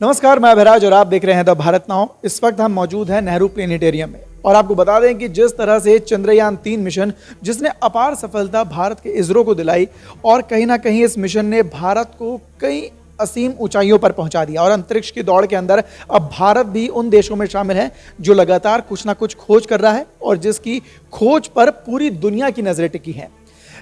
नमस्कार, मैं अभिराज और आप देख रहे हैं द भारत नाउ। इस वक्त हम मौजूद हैं नेहरू प्लेनेटेरियम में और आपको बता दें कि जिस तरह से चंद्रयान-3 मिशन जिसने अपार सफलता भारत के इसरो को दिलाई और कहीं ना कहीं इस मिशन ने भारत को कई असीम ऊंचाइयों पर पहुंचा दिया और अंतरिक्ष की दौड़ के अंदर अब भारत भी उन देशों में शामिल है जो लगातार कुछ ना कुछ खोज कर रहा है और जिसकी खोज पर पूरी दुनिया की नजरें टिकी हैं।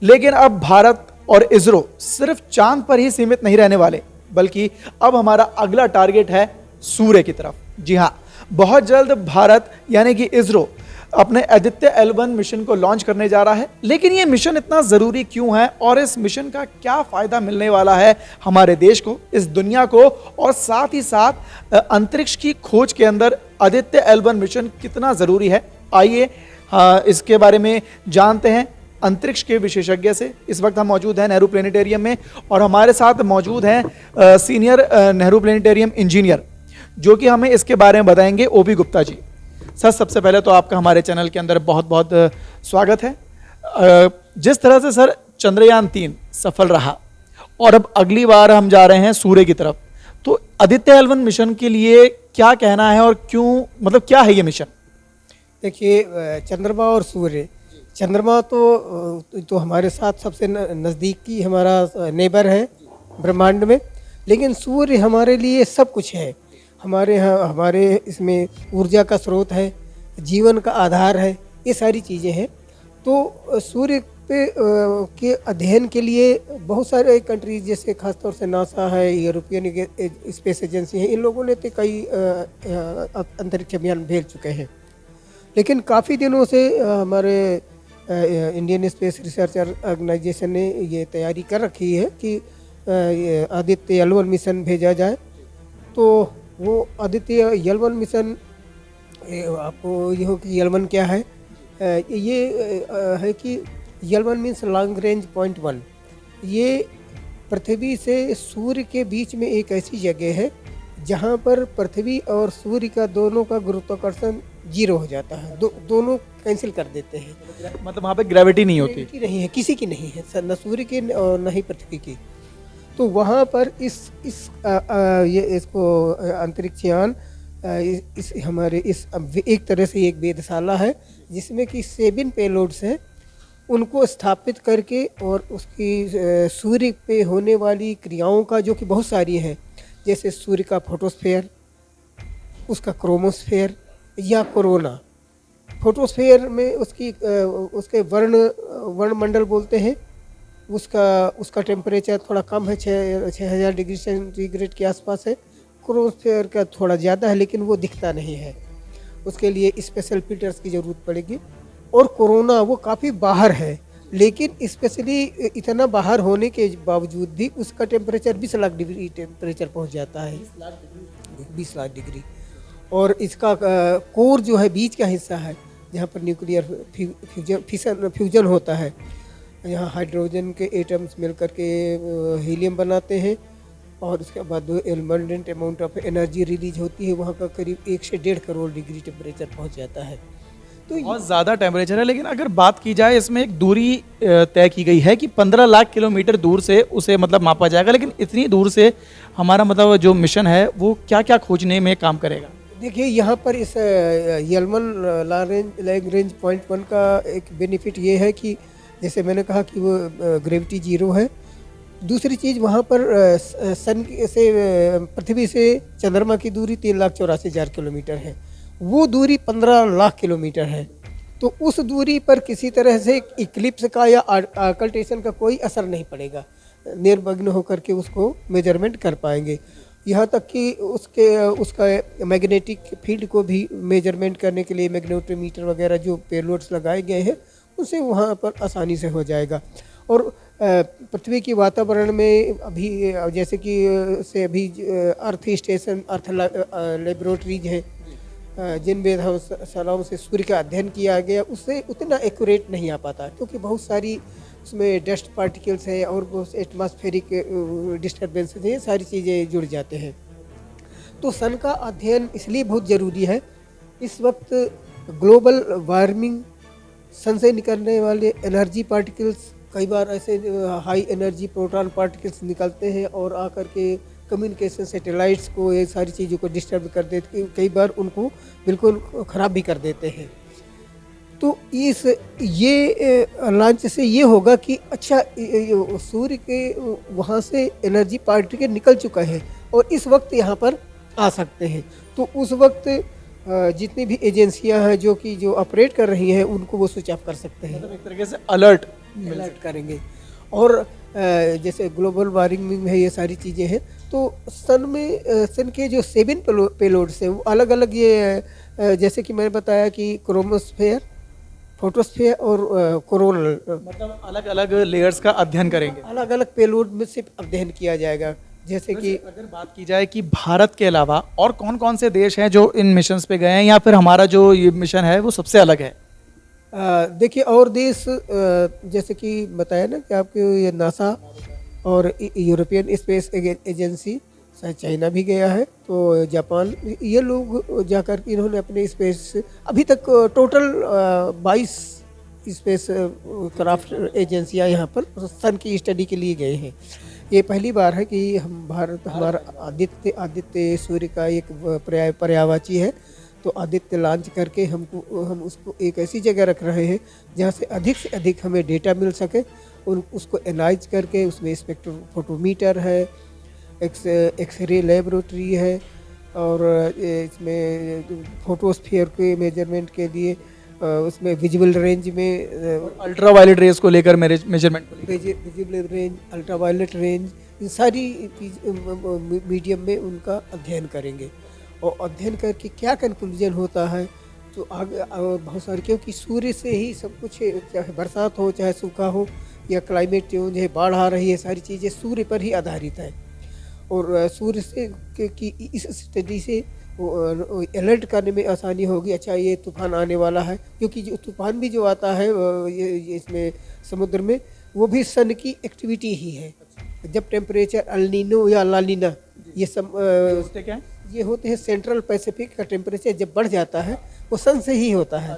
लेकिन अब भारत और इसरो सिर्फ चांद पर ही सीमित नहीं रहने वाले, बल्कि अब हमारा अगला टारगेट है सूर्य की तरफ। जी हां, बहुत जल्द भारत यानी कि इसरो अपने आदित्य L1 मिशन को लॉन्च करने जा रहा है। लेकिन यह मिशन इतना जरूरी क्यों है और इस मिशन का क्या फायदा मिलने वाला है हमारे देश को, इस दुनिया को, और साथ ही साथ अंतरिक्ष की खोज के अंदर आदित्य L1 मिशन कितना जरूरी है, आइए इसके बारे में जानते हैं अंतरिक्ष के विशेषज्ञ से। इस वक्त हम मौजूद हैं नेहरू प्लेनेटेरियम में और हमारे साथ मौजूद हैं सीनियर नेहरू प्लेनेटेरियम इंजीनियर जो कि हमें इसके बारे में बताएंगे, ओपी गुप्ता जी। सर, सबसे पहले तो आपका हमारे चैनल के अंदर बहुत बहुत स्वागत है। जिस तरह से सर चंद्रयान-3 सफल रहा और अब अगली बार हम जा रहे हैं सूर्य की तरफ, तो आदित्य L1 मिशन के लिए क्या कहना है और क्यों, मतलब क्या है ये मिशन? देखिए, चंद्रमा और सूर्य, चंद्रमा तो हमारे साथ सबसे नज़दीकी हमारा नेबर है ब्रह्मांड में, लेकिन सूर्य हमारे लिए सब कुछ है। हमारे यहाँ हमारे इसमें ऊर्जा का स्रोत है, जीवन का आधार है, ये सारी चीज़ें हैं। तो सूर्य पे के अध्ययन के लिए बहुत सारे कंट्रीज, जैसे खासतौर से नासा है, यूरोपियन स्पेस एजेंसी है, इन लोगों ने तो कई अंतरिक्ष अभियान भेज चुके हैं। लेकिन काफ़ी दिनों से हमारे इंडियन स्पेस रिसर्च ऑर्गेनाइजेशन ने ये तैयारी कर रखी है कि आदित्य L1 मिशन भेजा जाए। तो वो आदित्य L1 मिशन, आपको ये हो कि L1 क्या है, ये है कि L1 means long range point 1। ये पृथ्वी से सूर्य के बीच में एक ऐसी जगह है जहाँ पर पृथ्वी और सूर्य का दोनों का गुरुत्वाकर्षण 0 हो जाता है, दोनों कैंसिल कर देते हैं। मतलब वहाँ पे ग्रेविटी नहीं होती? ग्रेविटी नहीं है, किसी की नहीं है, न सूर्य की और न ही पृथ्वी की। तो वहाँ पर ये इसको अंतरिक्ष यान इस हमारे इस एक तरह से एक वेधशाला है जिसमें कि 7 पेलोड्स हैं, उनको स्थापित करके और उसकी सूर्य पे होने वाली क्रियाओं का, जो कि बहुत सारी हैं, जैसे सूर्य का फोटोस्फेयर, उसका क्रोमोस्फेयर या कोरोना। फोटोस्फेयर में उसके वर्णमंडल बोलते हैं, उसका टेम्परेचर थोड़ा कम है, 6000 डिग्री सेंटीग्रेड के आसपास है। क्रोमोस्फेयर का थोड़ा ज़्यादा है लेकिन वो दिखता नहीं है, उसके लिए स्पेशल फिल्टर्स की ज़रूरत पड़ेगी। और कोरोना वो काफ़ी बाहर है, लेकिन स्पेशली इतना बाहर होने के बावजूद भी उसका टेम्परेचर 20 लाख डिग्री टेम्परेचर पहुंच जाता है, 20 लाख डिग्री। और इसका कोर जो है, बीच का हिस्सा है, जहाँ पर न्यूक्लियर फ्यूजन होता है, यहाँ हाइड्रोजन के एटम्स मिलकर के हीलियम बनाते हैं और उसके बाद abundant amount of energy release होती है। वहाँ का करीब 1 से 1.5 करोड़ डिग्री टेम्परेचर पहुँच जाता है। तो बहुत ज़्यादा टेम्परेचर है। लेकिन अगर बात की जाए, इसमें एक दूरी तय की गई है कि 15 लाख किलोमीटर दूर से उसे मतलब मापा जाएगा। लेकिन इतनी दूर से हमारा मतलब जो मिशन है वो क्या क्या खोजने में काम करेगा? देखिए, यहाँ पर इस L1 लॉन्ग रेंज पॉइंट 1 का एक बेनिफिट ये है कि जैसे मैंने कहा कि वो ग्रेविटी 0 है। दूसरी चीज़, वहाँ पर सन से पृथ्वी से चंद्रमा की दूरी 3,84,000 किलोमीटर है, वो दूरी 15 लाख किलोमीटर है। तो उस दूरी पर किसी तरह से इक्लिप्स का या ऑकल्टेशन का कोई असर नहीं पड़ेगा, निर्विघ्न होकर के उसको मेजरमेंट कर पाएंगे। यहाँ तक कि उसका मैग्नेटिक फील्ड को भी मेजरमेंट करने के लिए मैग्नेटोमीटर वगैरह जो पेलोड्स लगाए गए हैं उसे वहाँ पर आसानी से हो जाएगा। और पृथ्वी की वातावरण में अभी जैसे कि अभी अर्थ स्टेशन, अर्थ लेबोरेटरीज हैं, जिन वेधशालाओं से सूर्य का अध्ययन किया गया, उससे उतना एक्यूरेट नहीं आ पाता, क्योंकि बहुत सारी उसमें डस्ट पार्टिकल्स हैं और बहुत एटमॉस्फेरिक डिस्टर्बेंसेस हैं, सारी चीज़ें जुड़ जाते हैं। तो सन का अध्ययन इसलिए बहुत ज़रूरी है। इस वक्त ग्लोबल वार्मिंग, सन से निकलने वाले एनर्जी पार्टिकल्स, कई बार ऐसे हाई एनर्जी प्रोटॉन पार्टिकल्स निकलते हैं और आकर के कम्युनिकेशन सैटेलाइट्स को, ये सारी चीज़ों को डिस्टर्ब कर देते, कई बार उनको बिल्कुल ख़राब भी कर देते हैं। तो इस ये लॉन्च से ये होगा कि अच्छा सूर्य के वहाँ से एनर्जी पार्ट के निकल चुका है और इस वक्त यहाँ पर आ सकते हैं। तो उस वक्त जितनी भी एजेंसियां हैं जो ऑपरेट कर रही हैं उनको वो स्विच ऑफ कर सकते हैं, मतलब एक तरीके से अलर्ट करेंगे। और जैसे ग्लोबल वार्मिंग में ये सारी चीज़ें हैं, तो सन के जो 7 पेलोड्स हैं वो अलग अलग, ये जैसे कि मैंने बताया कि क्रोमोस्फेयर, फोटोस्फेयर और कोरोनल, मतलब अलग अलग लेयर्स का अध्ययन करेंगे। अलग अलग पेलोड में से अध्ययन किया जाएगा। जैसे कि अगर बात की जाए कि भारत के अलावा और कौन कौन से देश हैं जो इन मिशंस पे गए हैं, या फिर हमारा जो ये मिशन है वो सबसे अलग है? देखिए, और देश जैसे कि बताया ना कि आपके ये नासा और यूरोपियन स्पेस एजेंसी, शायद चाइना भी गया है, तो जापान, ये लोग जाकर के इन्होंने अपने स्पेस, अभी तक टोटल 22 स्पेस क्राफ्ट एजेंसियां यहाँ पर सन की स्टडी के लिए गए हैं। ये पहली बार है कि हमारा आदित्य सूर्य का एक पर्यायवाची है, तो आदित्य लॉन्च करके हम उसको एक ऐसी जगह रख रहे हैं जहाँ से अधिक हमें डेटा मिल सके, और उसको एनालाइज करके उसमें स्पेक्ट्रोफोटोमीटर है, एक्सरे लेबोरेटरी है, और इसमें फोटोस्फीयर के मेजरमेंट के लिए उसमें विजिबल रेंज में अल्ट्रा वायलेट रेस को लेकर measurement, visible range, ultra violet range, इन सारी मीडियम में उनका अध्ययन करेंगे। और अध्ययन करके क्या कंक्लूजन होता है, तो आगे बहुत सारे, क्योंकि सूर्य से ही सब कुछ है, चाहे बरसात हो, चाहे सूखा हो, या क्लाइमेट चेंज है, बाढ़ आ रही है, सारी चीज़ें सूर्य पर ही आधारित है। और सूर्य से की इस स्टडी से अलर्ट करने में आसानी होगी। अच्छा, ये तूफान आने वाला है, क्योंकि जो तूफान भी जो आता है ये इसमें समुद्र में, वो भी सन की एक्टिविटी ही है। जब टेम्परेचर अल्नीनो या लानीना, ये सब क्या है? ये होते हैं सेंट्रल पैसिफिक का टेम्परेचर जब बढ़ जाता है, वो सन से ही होता है।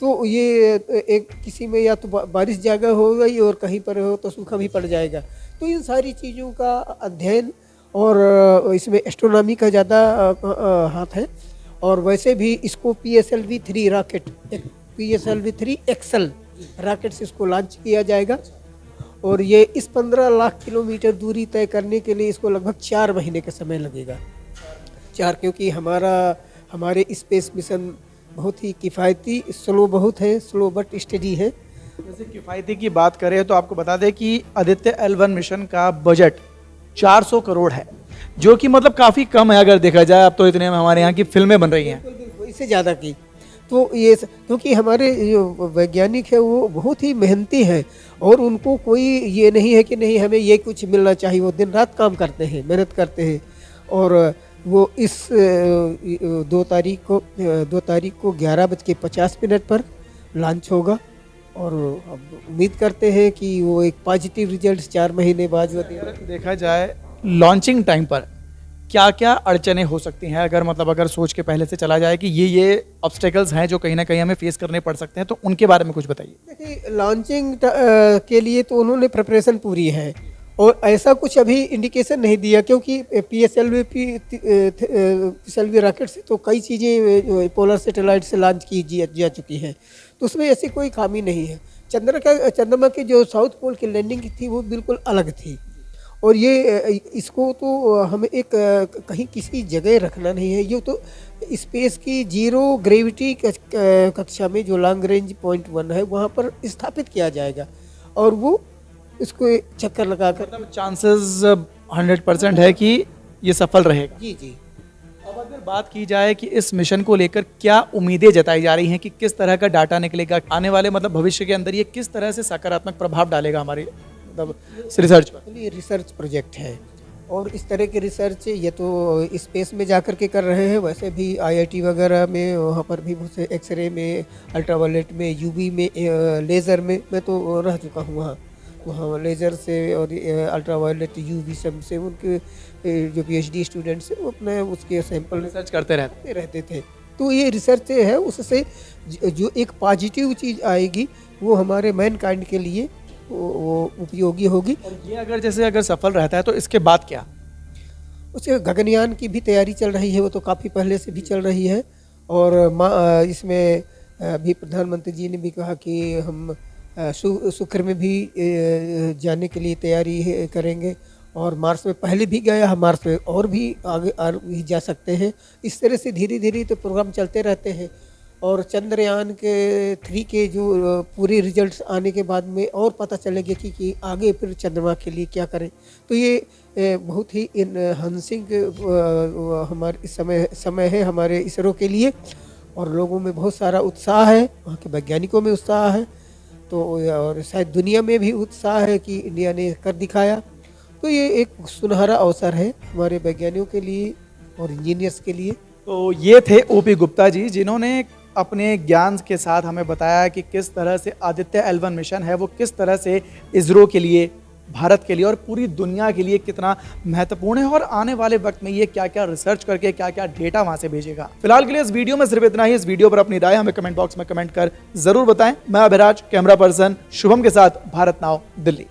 तो ये एक किसी में या तो बारिश ज़्यादा हो गई और कहीं पर हो तो सूखा भी पड़ जाएगा। तो इन सारी चीज़ों का अध्ययन, और इसमें एस्ट्रोनॉमी का ज़्यादा हाथ है। और वैसे भी इसको PSLV-3 rocket, PSLV-3 axle rocket से इसको लॉन्च किया जाएगा, और ये इस 15 लाख किलोमीटर दूरी तय करने के लिए इसको लगभग 4 महीने का समय लगेगा। क्योंकि हमारे स्पेस मिशन बहुत ही किफ़ायती, स्लो बट स्टडी है। जैसे किफ़ायती की बात करें तो आपको बता दें कि आदित्य L1 मिशन का बजट 400 करोड़ है, जो कि मतलब काफ़ी कम है अगर देखा जाए। अब तो इतने में हमारे यहाँ की फिल्में बन रही हैं, इससे ज़्यादा की। तो ये क्योंकि हमारे जो वैज्ञानिक है वो बहुत ही मेहनती हैं, और उनको कोई ये नहीं है कि नहीं हमें ये कुछ मिलना चाहिए, वो दिन रात काम करते हैं, मेहनत करते हैं। और वो इस 2 तारीख को 11:50 पर लॉन्च होगा, और अब उम्मीद करते हैं कि वो एक पॉजिटिव रिजल्ट 4 महीने बाद देखा जाए लॉन्चिंग टाइम पर क्या क्या अड़चनें हो सकती हैं, अगर सोच के पहले से चला जाए कि ये ऑब्स्टेकल्स हैं जो कहीं ना कहीं हमें फेस करने पड़ सकते हैं, तो उनके बारे में कुछ बताइए। देखिए, लॉन्चिंग के लिए तो उन्होंने प्रिपरेशन पूरी है, और ऐसा कुछ अभी इंडिकेशन नहीं दिया, क्योंकि PSLV रॉकेट से तो कई चीज़ें पोलर सैटेलाइट से लॉन्च की जा चुकी हैं, तो उसमें ऐसी कोई खामी नहीं है। चंद्रमा की जो साउथ पोल की लैंडिंग थी वो बिल्कुल अलग थी, और ये इसको तो हमें एक कहीं किसी जगह रखना नहीं है, ये तो स्पेस की 0 ग्रेविटी कक्षा में जो लॉन्ग रेंज पॉइंट 1 है वहाँ पर स्थापित किया जाएगा, और वो इसको चक्कर लगाकर, मतलब चांसेस 100% है कि ये सफल रहेगा। जी जी। अब अगर बात की जाए कि इस मिशन को लेकर क्या उम्मीदें जताई जा रही हैं कि किस तरह का डाटा निकलेगा आने वाले भविष्य के अंदर, ये किस तरह से सकारात्मक प्रभाव डालेगा हमारी रिसर्च पर? ये रिसर्च प्रोजेक्ट है, और इस तरह के रिसर्च ये तो स्पेस में जाकर के कर रहे हैं, वैसे भी IIT वगैरह में, वहाँ पर भी बहुत से एक्सरे में, अल्ट्रावायलेट में, UV में, लेज़र में, मैं तो रह चुका हूँ वहाँ लेज़र से और अल्ट्रावायलेट UV सब से उनके जो PhD स्टूडेंट्स हैं वो अपने उसके सैंपल रिसर्च करते रहते थे। तो ये रिसर्च है, उससे जो एक पॉजिटिव चीज़ आएगी वो हमारे मैनकाइंड के लिए वो उपयोगी होगी। और ये अगर सफल रहता है तो इसके बाद क्या? उसके गगनयान की भी तैयारी चल रही है, वो तो काफ़ी पहले से भी चल रही है। और इसमें अभी प्रधानमंत्री जी ने भी कहा कि हम शुक्र में भी जाने के लिए तैयारी करेंगे, और मार्स में पहले भी गया है, मार्स में और भी आगे भी जा सकते हैं। इस तरह से धीरे धीरे तो प्रोग्राम चलते रहते हैं। और चंद्रयान के 3 के जो पूरे रिजल्ट्स आने के बाद में और पता चलेगा कि आगे फिर चंद्रमा के लिए क्या करें। तो ये बहुत ही इनहांसिंग हमारे इस समय है हमारे इसरो के लिए, और लोगों में बहुत सारा उत्साह है, वहाँ के वैज्ञानिकों में उत्साह है, तो और शायद दुनिया में भी उत्साह है कि इंडिया ने कर दिखाया। तो ये एक सुनहरा अवसर है हमारे वैज्ञानिकों के लिए और इंजीनियर्स के लिए। तो ये थे ओपी गुप्ता जी, जिन्होंने अपने ज्ञान के साथ हमें बताया कि किस तरह से आदित्य L1 मिशन है वो किस तरह से इसरो के लिए, भारत के लिए और पूरी दुनिया के लिए कितना महत्वपूर्ण है, और आने वाले वक्त में ये क्या क्या रिसर्च करके क्या क्या डेटा वहां से भेजेगा। फिलहाल के लिए इस वीडियो में सिर्फ इतना ही। इस वीडियो पर अपनी राय हमें कमेंट बॉक्स में कमेंट कर जरूर बताएं। मैं अभिराज, कैमरा पर्सन शुभम के साथ, भारत नाउ, दिल्ली।